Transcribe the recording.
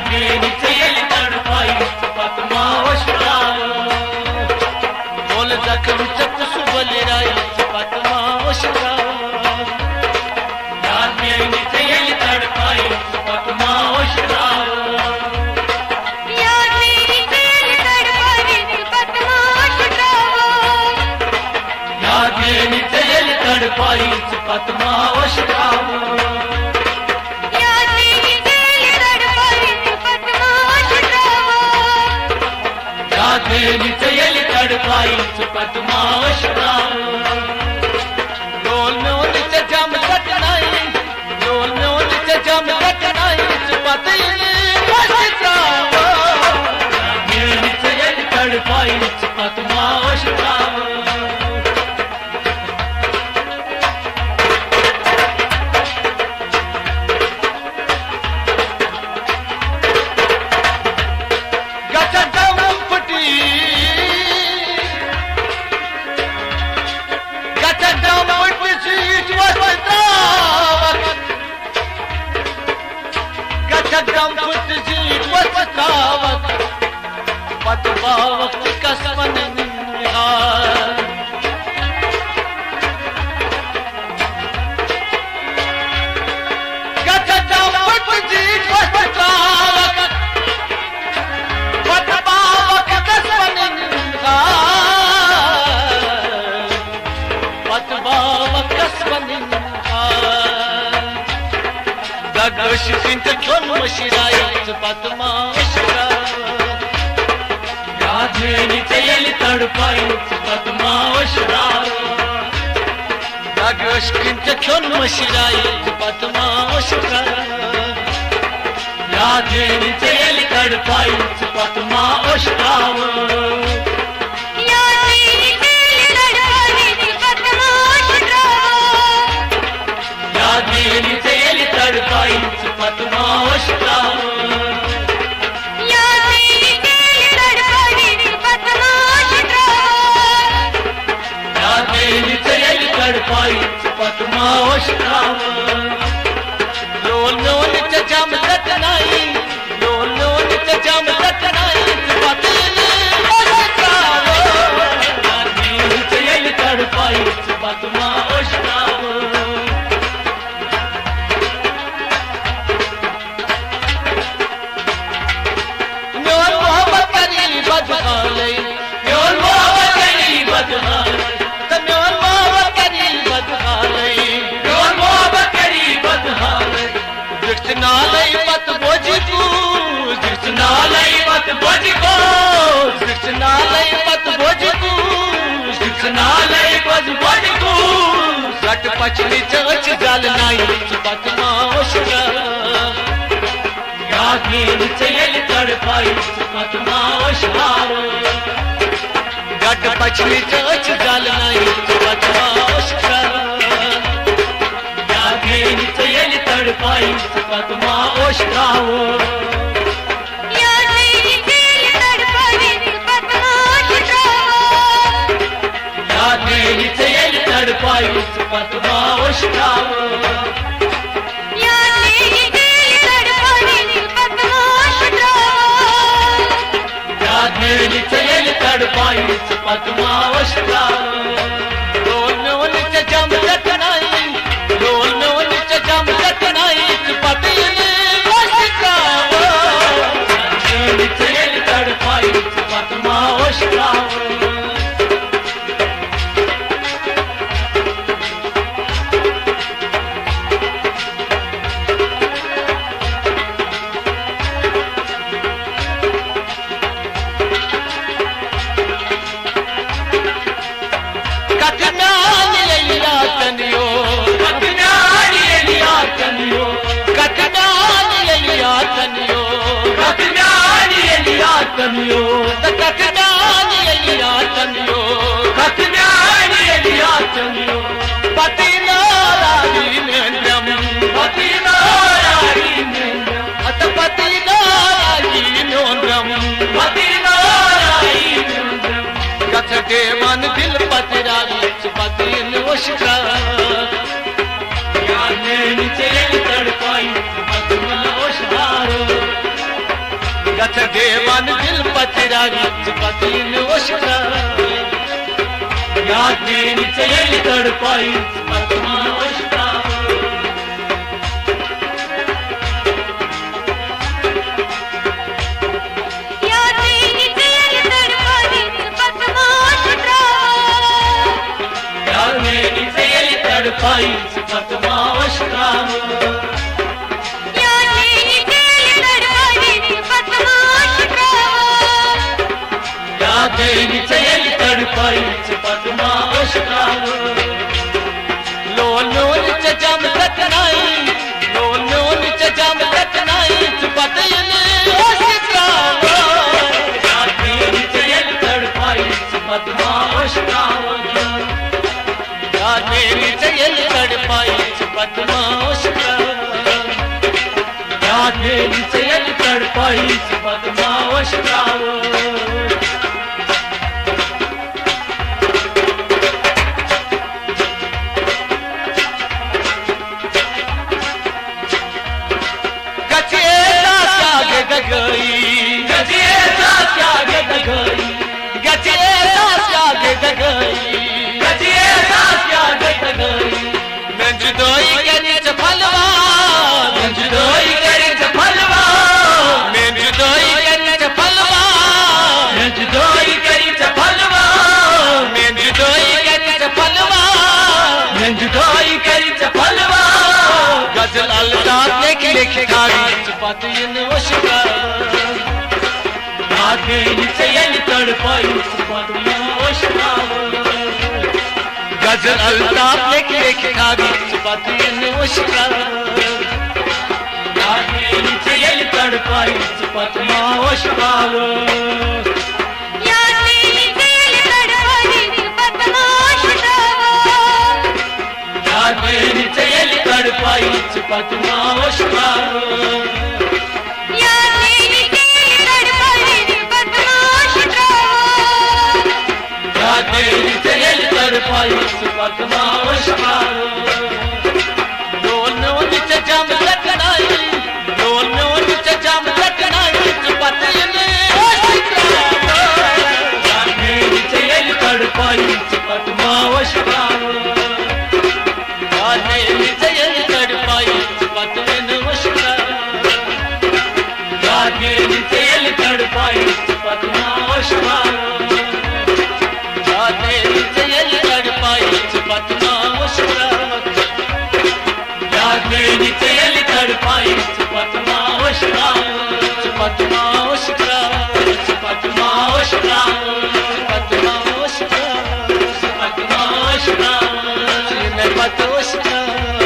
यादें चेल तड़पाई पतमा वशराव बोल जखम चत सुबल राई पतमा वशराव यादें चेल तड़पाई पतमा वशराव यादें चेल तड़पाई पतमा वशराव चयल तड़पाई पतमा वशराव डोल में उन जम कटनाई डोल में उन जम कटनाई पतयल वशराव चयल तड़पाई पतमा वशराव पतवा वक्त कसमन पतमा यादें चयल तड़पाई पतमा वशराव क्यों मशराई पतमा वशराव यादें चयल तड़पाई पतमा वशराव यादें चयल तड़पाई पतमा वशराव पतमा वशराव लोल लोल जम कटनाई लोल लोल जम कटनाई पतयल वशराव यादें चयल तड़पाई पतमा वशराव न्योल मोहब्बत करी बदहाले न्योल मोहब्बत करी बदहाले नालई पत बोझको नालई पत बोझको नालई पत बोझको नालई पत बोझको सट पछली चच जल नाई पतमा वशराव यादें चयल तड़पाई पतमा वशराव गट पछली चच जल नाई पतमा वशराव यादें चयल तड़पाई पतमा वशराव यादें चयल तड़पाई पतमा वशराव यादें चयल तड़पाई पतमा वशराव डोल में उन जम कटनाई डोल में उन जम कटनाई पतयल वशराव यादें चयल तड़पाई पतमा वशराव तनियो ककनानी लिया तनियो ककनानी लिया तनियो पति नारायणी नेंद्रम पति नारायणी अत पति नारायणी नेंद्रम पति नारायणी कथ के मन दिल पतिराई पति वशराव यादें चयल तड़पाई पतमा वशराव गच देवन दिल पचरावी पतिन उष्टा यादेन चल तड़पाई पतमा उष्टा तड़पाई पतमा उष्टा यादेन चल तड़पाई पतमा उष्टा लोन जम तकनाई लोन जम तकनाई पतिन उष्टा यादेन चल तड़पाई पतमा उष्टा यादेन चल तड़पाई पतमा उष्टा यादेन चल तड़पाई पतमा उष्टा गजल अल्ताफ लिख खावी पतिन उष्टा यादेन चल तड़पाई पतमा उष्टा गजल अल्ताफ लिख खावी पतिन उष्टा यादेन चल तड़पाई पतमा उष्टा यादेन चल तड़पाई पतमा उष्टा यादेन चल तड़पाई पतमा उष्टा लोन जम तकनाई लोन जम तकनाई पतिन उष्टा यादेन चल तड़पाई पतमा उष्टा यादेन चल तड़पाई पतिन उष्टा यादेन चल तड़पाई पतमा उष्टा यादेन चल तड़पाई पतमा उष्टा यादेन चल तड़पाई पतमा उष्टा पतमा उष्टा पतमा उष्टा पतमा उष्टा पतमा उष्टा पत उष्टा